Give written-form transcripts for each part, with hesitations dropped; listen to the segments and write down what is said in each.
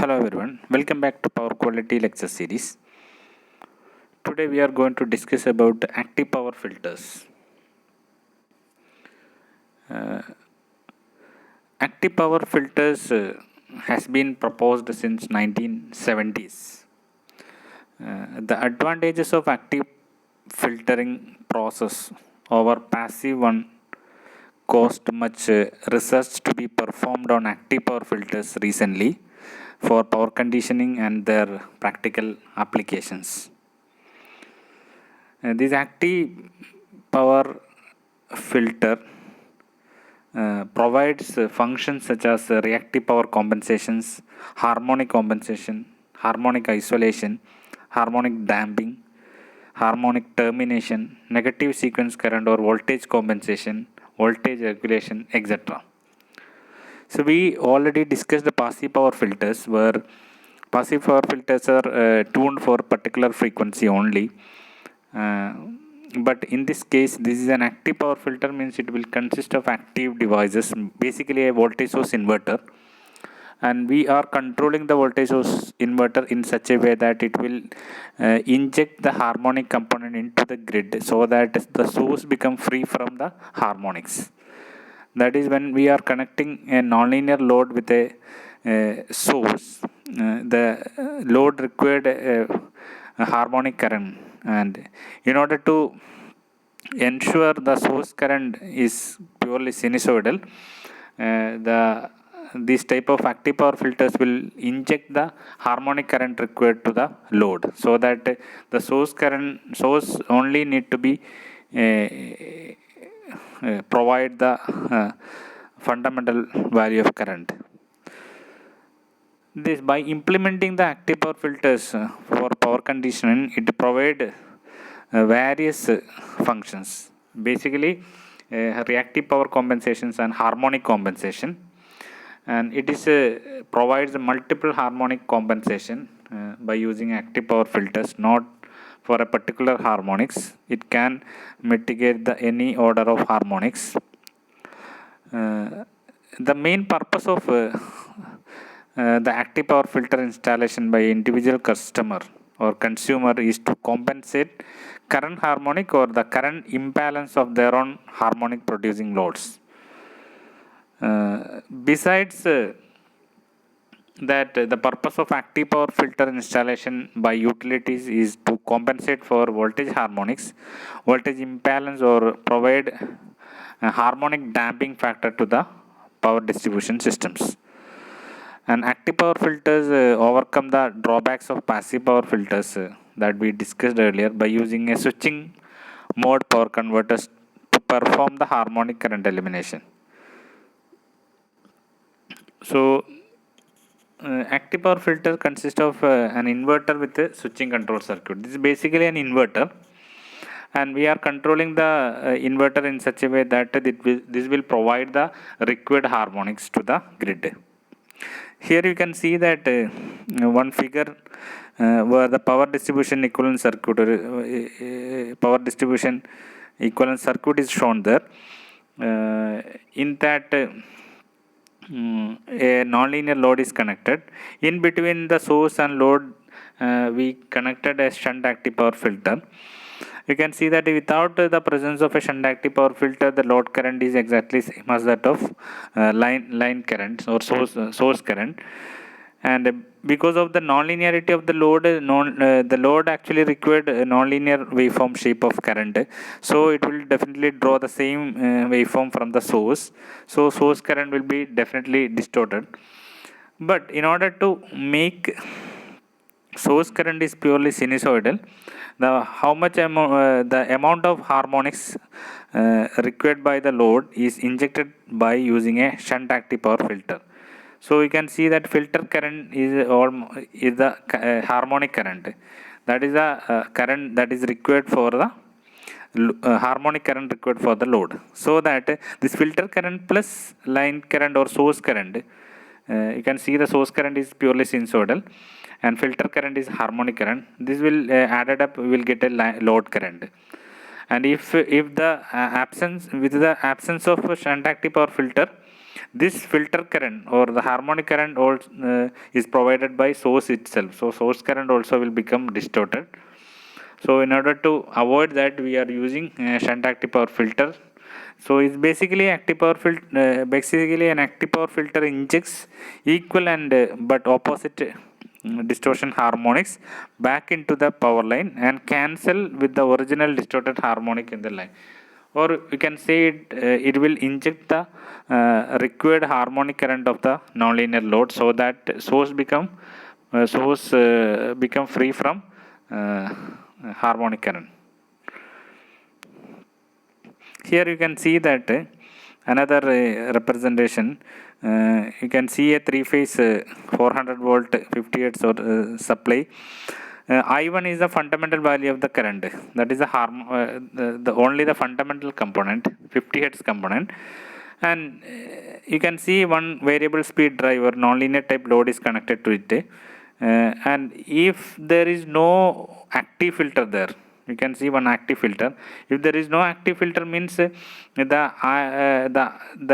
Hello everyone, welcome back to Power Quality Lecture Series. Today we are going to discuss about active power filters. Active power filters has been proposed since 1970s. The advantages of active filtering process over passive one caused much research to be performed on active power filters recently for power conditioning and their practical applications. This active power filter provides functions such as reactive power compensations, harmonic compensation, harmonic isolation, harmonic damping, harmonic termination, negative sequence current or voltage compensation, voltage regulation, etc. So we already discussed the passive power filters, where passive power filters are tuned for particular frequency only. But in this case, this is an active power filter, means it will consist of active devices, basically a voltage source inverter, and we are controlling the voltage source inverter in such a way that it will inject the harmonic component into the grid so that the source become free from the harmonics. That is, when we are connecting a nonlinear load with a source, the load required a harmonic current, and in order to ensure the source current is purely sinusoidal, these type of active power filters will inject the harmonic current required to the load, so that the source only need to be provide the fundamental value of current. This, by implementing the active power filters for power conditioning, it provide various functions, basically reactive power compensations and harmonic compensation, and it is provides multiple harmonic compensation by using active power filters, not for a particular harmonics. It can mitigate any order of harmonics. The main purpose of the active power filter installation by individual customer or consumer is to compensate current harmonic or the current imbalance of their own harmonic producing loads. Besides that, the purpose of active power filter installation by utilities is to compensate for voltage harmonics, voltage imbalance, or provide a harmonic damping factor to the power distribution systems. And active power filters overcome the drawbacks of passive power filters that we discussed earlier by using a switching mode power converters to perform the harmonic current elimination. So active power filter consists of an inverter with a switching control circuit. This is basically an inverter, and we are controlling the inverter in such a way that this will provide the required harmonics to the grid. Here you can see that one figure where the power distribution equivalent circuit is shown there. In that a nonlinear load is connected. In between the source and load, we connected a shunt active power filter. You can see that without the presence of a shunt active power filter, the load current is exactly same as that of line current or source current. And because of the nonlinearity of the load, the load actually required a nonlinear waveform shape of current. So it will definitely draw the same waveform from the source. So source current will be definitely distorted. But in order to make source current is purely sinusoidal, the amount of harmonics required by the load is injected by using a shunt active power filter. So you can see that filter current is the harmonic current. That is the current that is required for the harmonic current required for the load. So that this filter current plus line current or source current, you can see the source current is purely sinusoidal and filter current is harmonic current. This will added up, we will get a load current. And if the absence of a shunt active power filter, this filter current or the harmonic current also is provided by source itself. So source current also will become distorted. So in order to avoid that, we are using shunt active power filter. So it's basically active power filter. Basically, an active power filter injects equal and but opposite distortion harmonics back into the power line and cancel with the original distorted harmonic in the line. Or you can say it will inject the required harmonic current of the nonlinear load, so that source become free from harmonic current. Here you can see that another representation. You can see a three-phase 400 volt 50 hertz or supply. I1 is the fundamental value of the current. That is the only the fundamental component, 50 hertz component. And you can see one variable speed driver nonlinear type load is connected to it. And if there is no active filter there, you can see one active filter. If there is no active filter, means the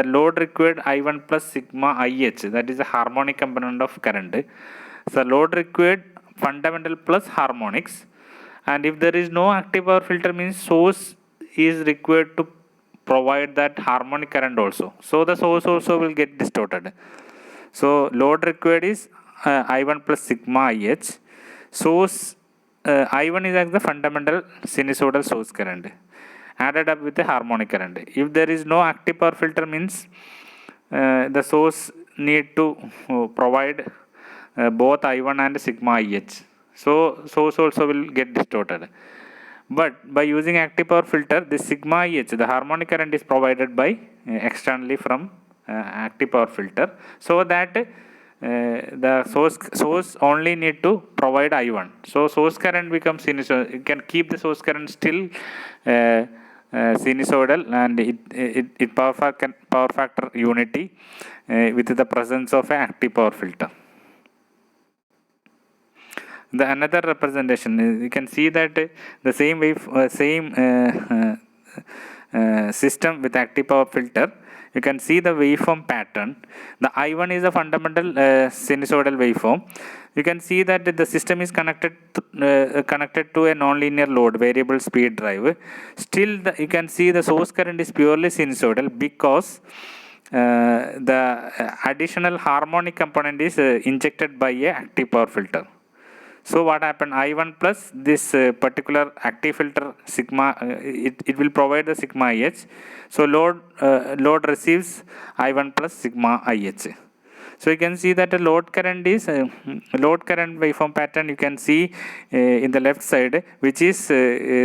load required I1 plus sigma IH, that is the harmonic component of current. So load required fundamental plus harmonics. And if there is no active power filter, means source is required to provide that harmonic current also. So the source also will get distorted. So load required is I1 plus sigma IH. Source I1 is like the fundamental sinusoidal source current added up with the harmonic current. If there is no active power filter, means the source need to provide both I1 and sigma IH. So source also will get distorted. But by using active power filter, this sigma IH, the harmonic current, is provided by externally from active power filter, so that the source only need to provide I1. So source current becomes sinusoidal. You can keep the source current still sinusoidal, and it power factor unity with the presence of an active power filter. The another representation is, you can see that the same system with active power filter. You can see the waveform pattern. The I1 is a fundamental sinusoidal waveform. You can see that the system is connected to a nonlinear load, variable speed drive. Still, you can see the source current is purely sinusoidal, because the additional harmonic component is injected by a active power filter. So what happened? I1 plus this particular active filter sigma, it will provide the sigma IH. So load receives I1 plus sigma IH. So you can see that the load current is load current waveform pattern. You can see in the left side, which is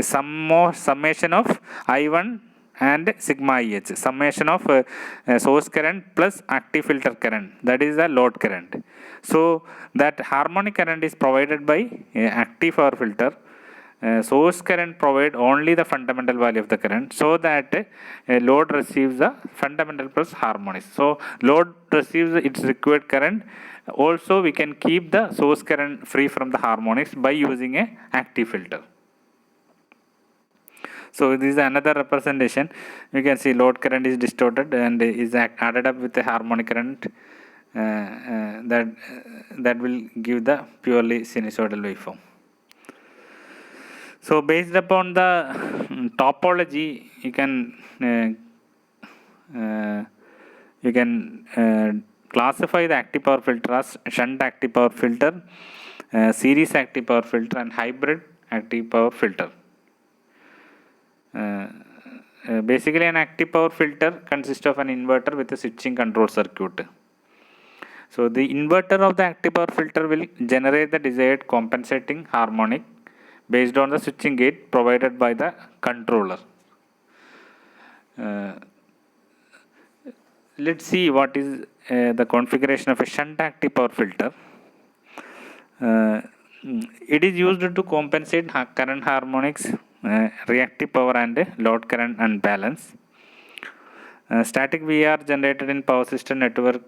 summation of I1 and sigma IH, summation of source current plus active filter current, that is the load current. So that harmonic current is provided by active power filter. Source current provide only the fundamental value of the current, so that load receives the fundamental plus harmonics. So load receives its required current. Also we can keep the source current free from the harmonics by using a active filter. So this is another representation. You can see load current is distorted and is added up with the harmonic current that will give the purely sinusoidal waveform. So based upon the topology, you can classify the active power filter as shunt active power filter, series active power filter, and hybrid active power filter. Basically, an active power filter consists of an inverter with a switching control circuit. So the inverter of the active power filter will generate the desired compensating harmonic based on the switching gate provided by the controller. Let's see what is the configuration of a shunt active power filter. It is used to compensate current harmonics, reactive power, and load current unbalance. Static VR generated in power system network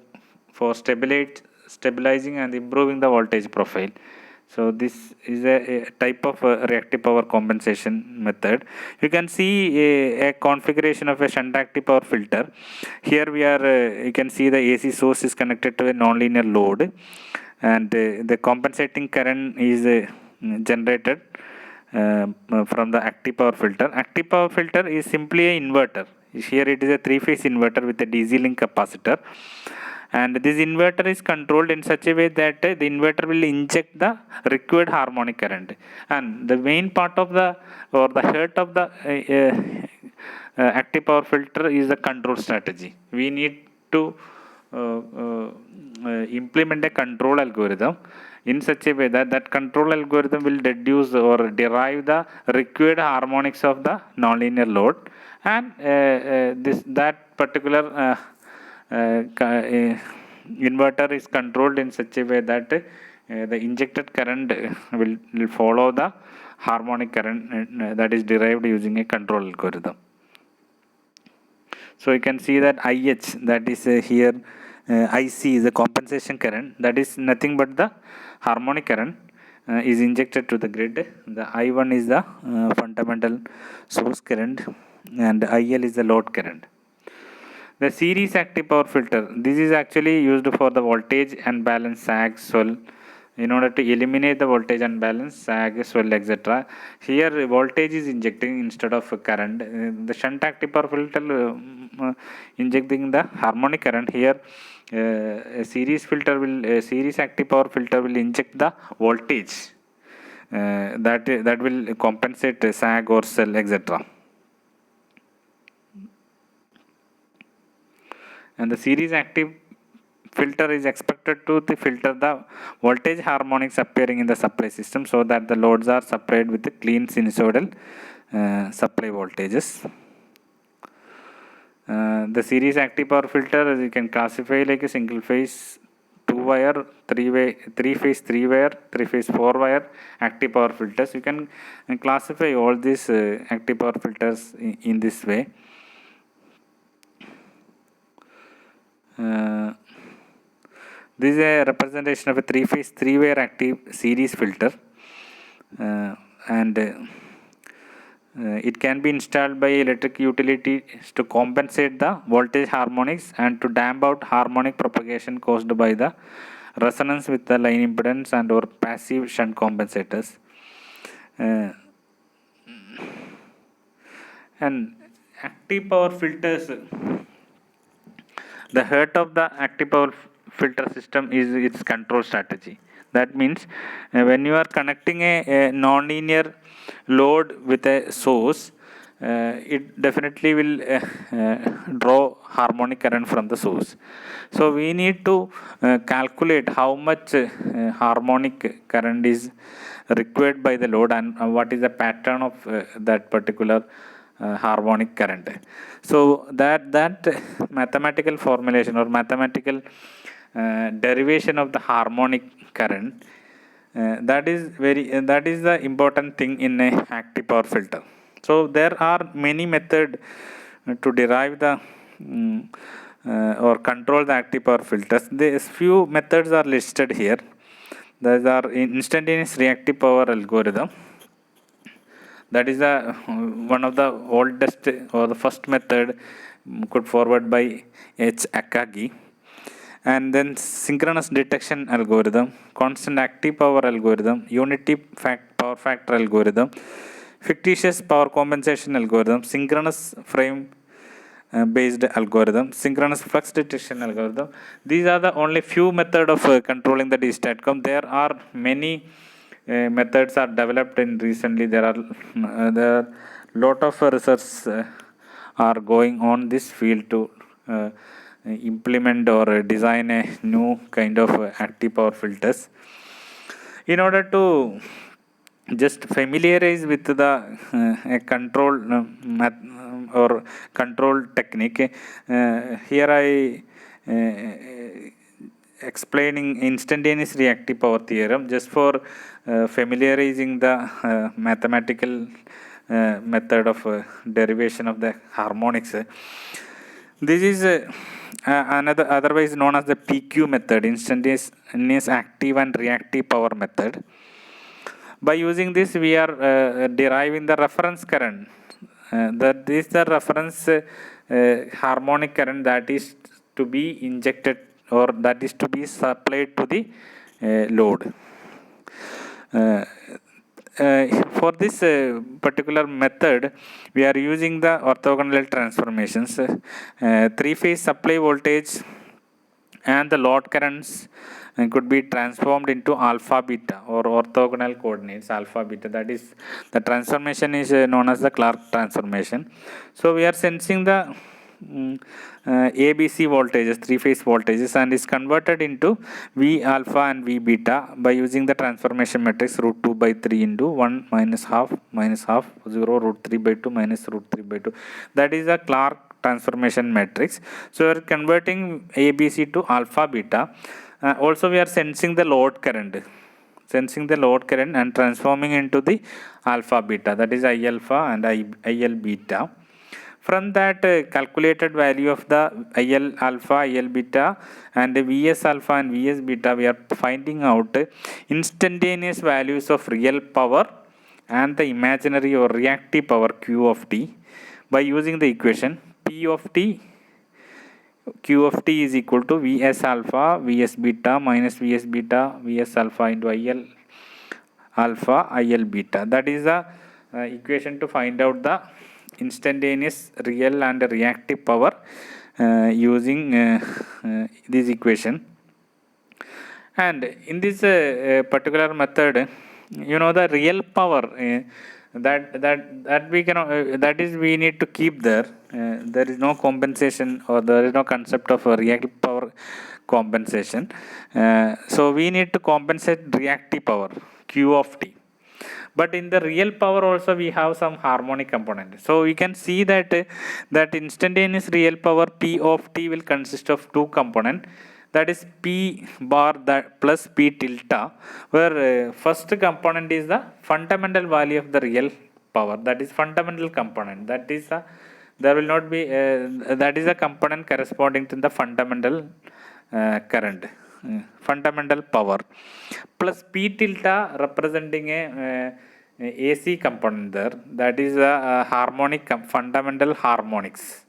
for stabilizing and improving the voltage profile. So this is a type of reactive power compensation method. You can see a configuration of a shunt active power filter. Here we are, you can see the AC source is connected to a nonlinear load, and the compensating current is generated from the active power filter. Active power filter is simply a inverter. Here it is a three-phase inverter with a DC link capacitor, and this inverter is controlled in such a way that the inverter will inject the required harmonic current, and the main part of the or the heart of the active power filter is the control strategy. We need to implement a control algorithm in such a way that that control algorithm will deduce or derive the required harmonics of the nonlinear load, and this that particular inverter is controlled in such a way that the injected current will follow the harmonic current that is derived using a control algorithm. So you can see that IH, that is here IC is a compensation current, that is nothing but the harmonic current is injected to the grid. The I1 is the fundamental source current, and IL is the load current. The series active power filter, this is actually used for the voltage unbalance, sag, swell, in order to eliminate the voltage unbalance, sag, swell, etc. Here voltage is injecting instead of current. The shunt active power filter injecting the harmonic current. Here a series active power filter will inject the voltage that will compensate sag or swell, etc. And the series active filter is expected to filter the voltage harmonics appearing in the supply system, so that the loads are supplied with the clean sinusoidal supply voltages. The series active power filter, as you can classify like a single phase, two wire, three phase, three wire, three phase, four wire active power filters. You can classify all these active power filters in this way. This is a representation of a three-phase, three-wire active series filter, and it can be installed by electric utilities to compensate the voltage harmonics and to damp out harmonic propagation caused by the resonance with the line impedance and or passive shunt compensators. And active power filters, the heart of the active power filter system is its control strategy. That means when you are connecting a non-linear load with a source, it definitely will draw harmonic current from the source. So we need to calculate how much harmonic current is required by the load, and what is the pattern of that particular harmonic current. So that mathematical formulation or mathematical derivation of the harmonic current, that is the important thing in a active power filter. So there are many methods to derive the or control the active power filters. These few methods are listed here. Those are instantaneous reactive power algorithm. That is one of the oldest or the first method put forward by H. Akagi. And then synchronous detection algorithm, constant active power algorithm, unity power factor algorithm, fictitious power compensation algorithm, synchronous frame based algorithm, synchronous flux detection algorithm. These are the only few methods of controlling the D-statcom. There are many methods are developed in recently. There are lot of research are going on this field to implement or design a new kind of active power filters. In order to just familiarize with the control or control technique, here I explaining instantaneous reactive power theorem just for familiarizing the mathematical method of derivation of the harmonics. This is another otherwise known as the PQ method, instantaneous active and reactive power method. By using this, we are deriving the reference current. That is the reference harmonic current that is to be injected, or that is to be supplied to the load. Uh, for this particular method, we are using the orthogonal transformations. Three-phase supply voltage and the load currents could be transformed into alpha beta, or orthogonal coordinates alpha beta. That is, the transformation is known as the Clark transformation. So we are sensing the ABC voltages, three-phase voltages, and is converted into V alpha and V beta by using the transformation matrix root 2 by 3 into 1 minus half 0 root 3 by 2 minus root 3 by 2. That is the Clark transformation matrix. So we are converting ABC to alpha beta. Also we are sensing the load current and transforming into the alpha beta, that is I alpha and IL beta. From that calculated value of the IL alpha, IL beta and Vs alpha and Vs beta, we are finding out instantaneous values of real power and the imaginary or reactive power Q of t by using the equation P of t, Q of t is equal to Vs alpha, Vs beta minus Vs beta, Vs alpha into IL alpha, IL beta. That is the equation to find out the instantaneous real and reactive power using this equation. And in this particular method, the real power that we can that is we need to keep there. There is no compensation, or there is no concept of a reactive power compensation. So we need to compensate reactive power Q of t. But in the real power also we have some harmonic component. So we can see that that instantaneous real power P of t will consist of two components. That is P bar that plus P tilde, where first component is the fundamental value of the real power. That is fundamental component. That is there will not be that is a component corresponding to the fundamental current. Fundamental power plus P tilde representing a AC component there, that is a harmonic fundamental harmonics.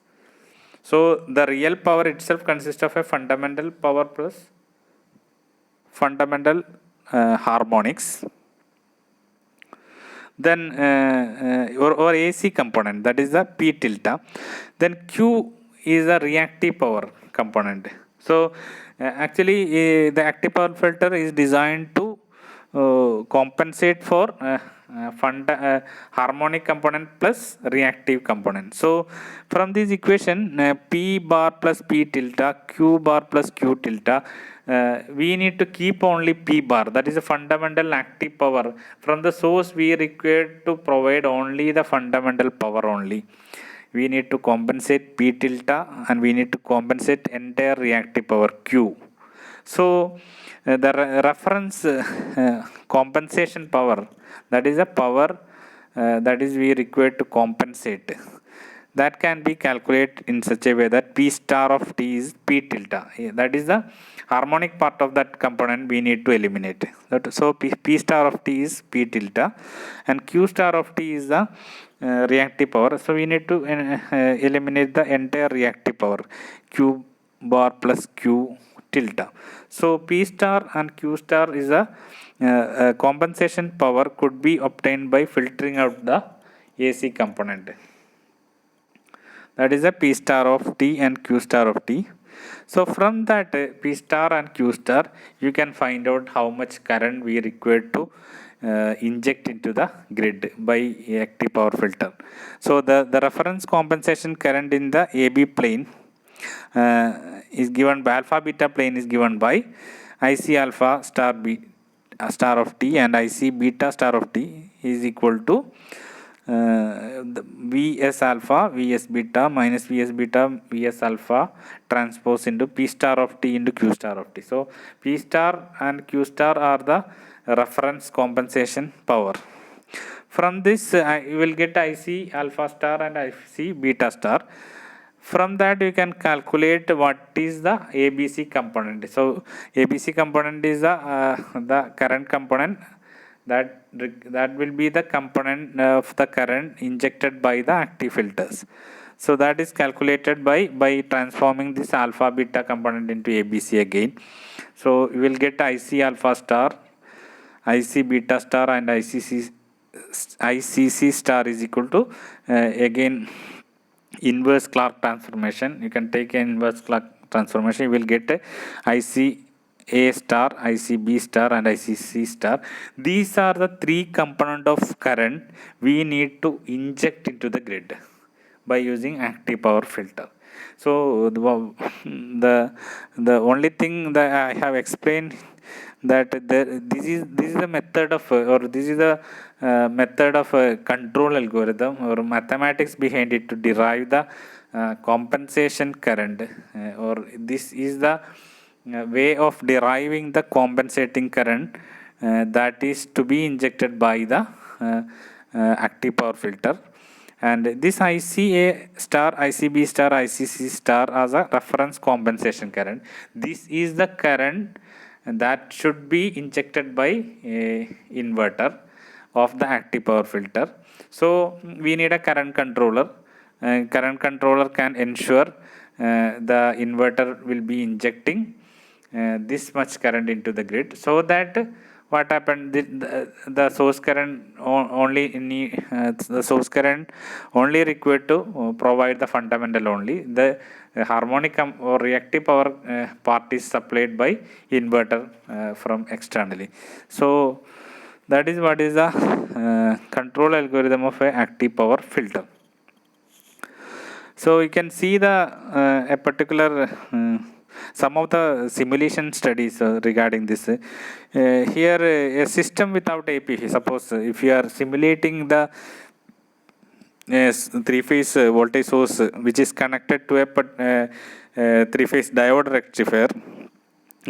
So the real power itself consists of a fundamental power plus fundamental harmonics. Then or AC component, that is the P tilde. Then Q is a reactive power component. So actually the active power filter is designed to compensate for harmonic component plus reactive component. So from this equation P bar plus P tilde, Q bar plus Q tilde, we need to keep only P bar, that is a fundamental active power. From the source we require to provide only the fundamental power only. We need to compensate P tilde and we need to compensate entire reactive power Q. So the reference compensation power, that is a power that is we require to compensate, that can be calculated in such a way that P star of t is P tilde. That is the harmonic part of that component we need to eliminate. So P star of t is P tilde and Q star of t is the reactive power. So we need to eliminate the entire reactive power Q bar plus Q tilde. So P star and Q star is a compensation power could be obtained by filtering out the AC component. That is a P star of t and Q star of t. So from that P star and Q star, you can find out how much current we require to inject into the grid by active power filter. So the reference compensation current in the AB plane is given by alpha beta plane is given by IC alpha star B star of t and IC beta star of t is equal to Vs alpha Vs beta minus Vs beta Vs alpha transpose into P star of t into Q star of t. So P star and Q star are the reference compensation power. From this you will get IC alpha star and IC beta star. From that you can calculate what is the ABC component. So ABC component is the current component that will be the component of the current injected by the active filters. So that is calculated by transforming this alpha beta component into ABC again. So you will get IC alpha star, IC beta star, and ICC star is equal to again inverse Clark transformation. You can take an inverse Clark transformation. You will get IC A star, IC B star, and ICC star. These are the three component of current we need to inject into the grid by using active power filter. So the only thing that I have explained that this is the method of or this is the method of control algorithm or mathematics behind it to derive the compensation current or this is the way of deriving the compensating current that is to be injected by the active power filter. And this ICA star, ICB star, ICC star as a reference compensation current. This is the current that should be injected by a inverter of the active power filter. So we need a current controller. Current controller can ensure the inverter will be injecting this much current into the grid, so that what happened, the source current only the source current only required to provide the fundamental only. The harmonic or reactive power part is supplied by inverter from externally. So that is what is the control algorithm of a active power filter. So you can see the a particular some of the simulation studies regarding this. Here a system without APV, suppose if you are simulating the three-phase voltage source which is connected to a three-phase diode rectifier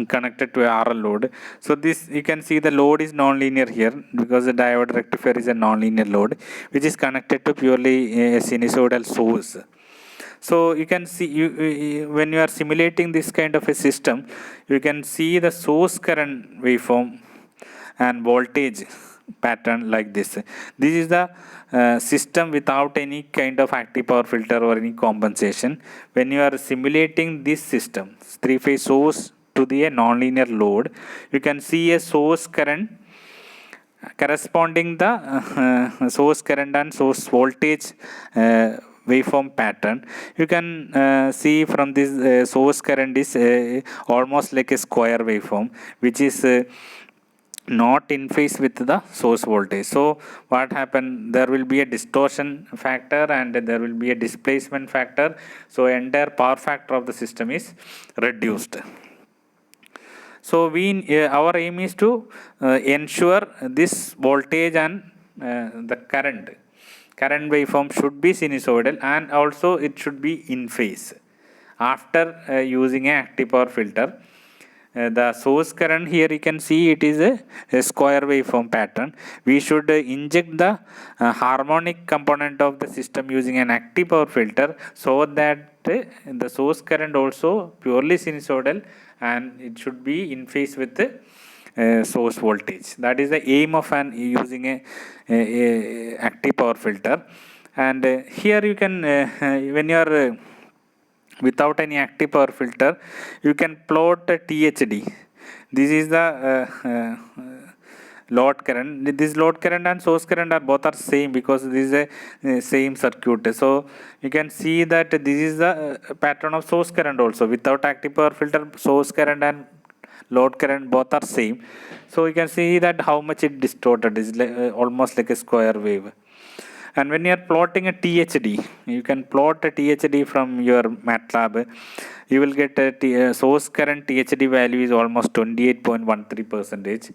connected to a RL load. So this you can see the load is non-linear here because the diode rectifier is a non-linear load which is connected to purely a sinusoidal source. So you can see when you are simulating this kind of a system, you can see the source current waveform and voltage pattern like this. This is the system without any kind of active power filter or any compensation. When you are simulating this system, three-phase source to the non-linear load, you can see a source current corresponding the source current and source voltage waveform pattern. You can see from this source current is almost like a square waveform which is not in phase with the source voltage. So what happened, there will be a distortion factor and there will be a displacement factor, so entire power factor of the system is reduced. So our aim is to ensure this voltage and the current waveform should be sinusoidal and also it should be in phase. After using an active power filter, the source current here you can see it is a square waveform pattern. We should inject the harmonic component of the system using an active power filter so that the source current also purely sinusoidal and it should be in phase with the source voltage. That is the aim of using a active power filter. And here you can when you are without any active power filter, you can plot a THD. This is the load current. This load current and source current are both are same because this is a same circuit. So you can see that this is the pattern of source current also. Without active power filter, source current and load current both are same. So you can see that how much it distorted is almost like a square wave. And when you are plotting a THD, you can plot a THD from your MATLAB. You will get a source current THD value is almost 28.13%.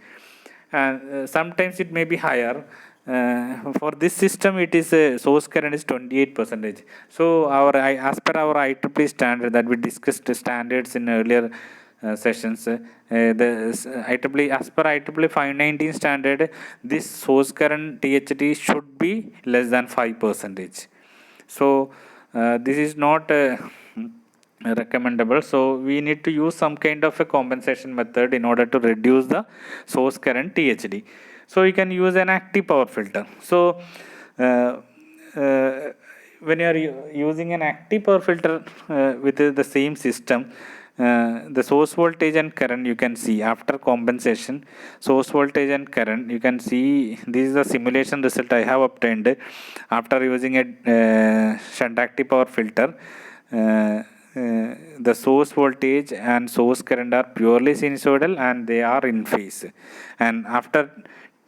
And sometimes it may be higher. For this system, it is source current is 28%. So as per our IEEE standard that we discussed standards in earlier sessions, the as per IEEE 519 standard, this source current THD should be less than 5%. So this is not recommendable. So we need to use some kind of a compensation method in order to reduce the source current THD. So you can use an active power filter. So uh, uh, when you are using an active power filter with the same system, the source voltage and current you can see after compensation. Source voltage and current you can see, this is the simulation result I have obtained after using a shunt active power filter. The source voltage and source current are purely sinusoidal and they are in phase. And after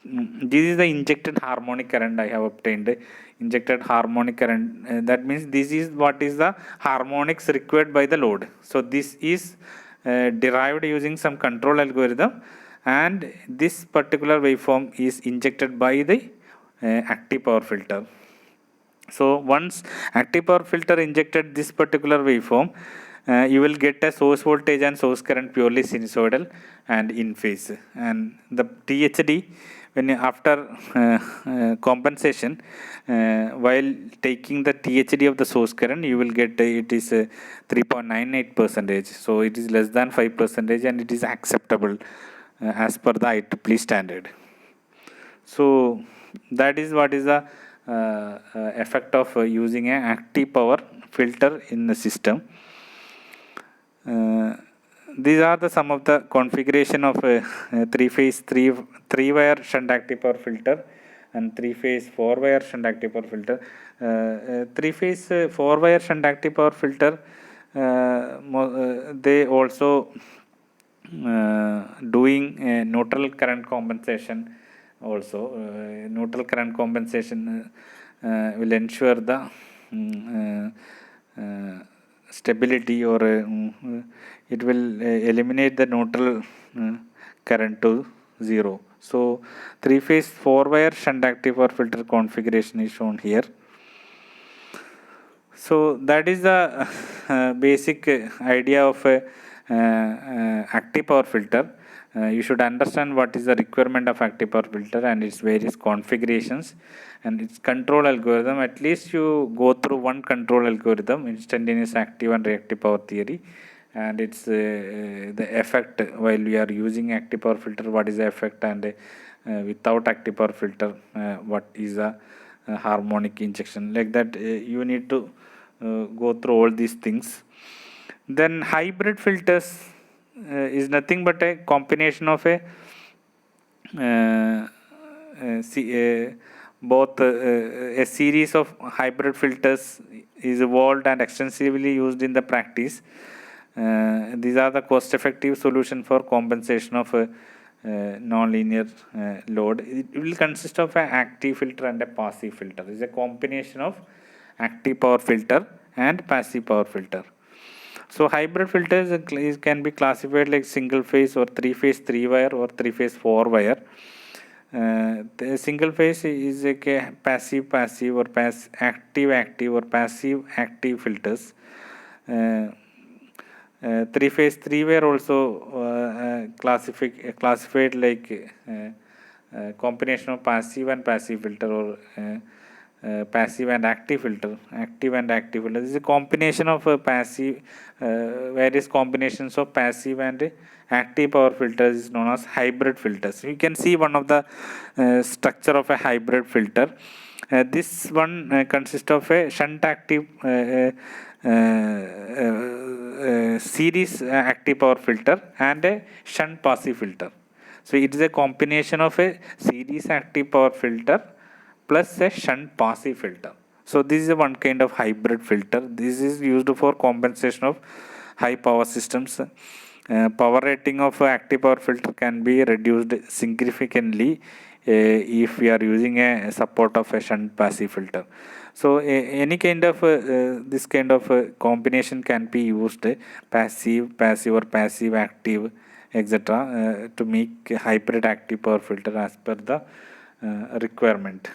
this is the injected harmonic current I have obtained. Injected harmonic current, that means this is what is the harmonics required by the load. So this is derived using some control algorithm, and this particular waveform is injected by the active power filter. So once active power filter injected this particular waveform, you will get a source voltage and source current purely sinusoidal and in phase. And the THD, when after compensation, while taking the THD of the source current, you will get it is 3.98 percentage. So it is less than 5 percentage, and it is acceptable as per the IEEE standard. So that is what is the effect of using an active power filter in the system. These are the some of the configuration of a three-phase three wire shunt active power filter and three-phase four wire shunt active power filter. Three-phase four wire shunt active power filter, they also doing neutral current compensation also. Neutral current compensation will ensure the stability, or it will eliminate the neutral current to zero. So three-phase four-wire shunt active power filter configuration is shown here. So that is the basic idea of a active power filter. You should understand what is the requirement of active power filter and its various configurations and its control algorithm. At least you go through one control algorithm, instantaneous active and reactive power theory, and its the effect while we are using active power filter, what is the effect, and without active power filter, what is the harmonic injection, like that. You need to go through all these things. Then hybrid filters is nothing but a combination of a both a series of hybrid filters is evolved and extensively used in the practice. These are the cost-effective solution for compensation of a non-linear load. It will consist of an active filter and a passive filter. It is a combination of active power filter and passive power filter. So hybrid filters can be classified like single phase or three phase three wire or three phase four wire. The single phase is a passive or active or passive active filters. Three phase three wire also classified like combination of passive and passive filter, or passive and active filter. This is a combination of passive, various combinations of passive and active power filters is known as hybrid filters. You can see one of the structure of a hybrid filter. This one consists of a shunt active series active power filter and a shunt passive filter. So it is a combination of a series active power filter plus a shunt passive filter. So this is one kind of hybrid filter. This is used for compensation of high power systems. Power rating of active power filter can be reduced significantly if we are using a support of a shunt passive filter. So any kind of this kind of combination can be used, passive or passive active, etc., to make hybrid active power filter as per the requirement.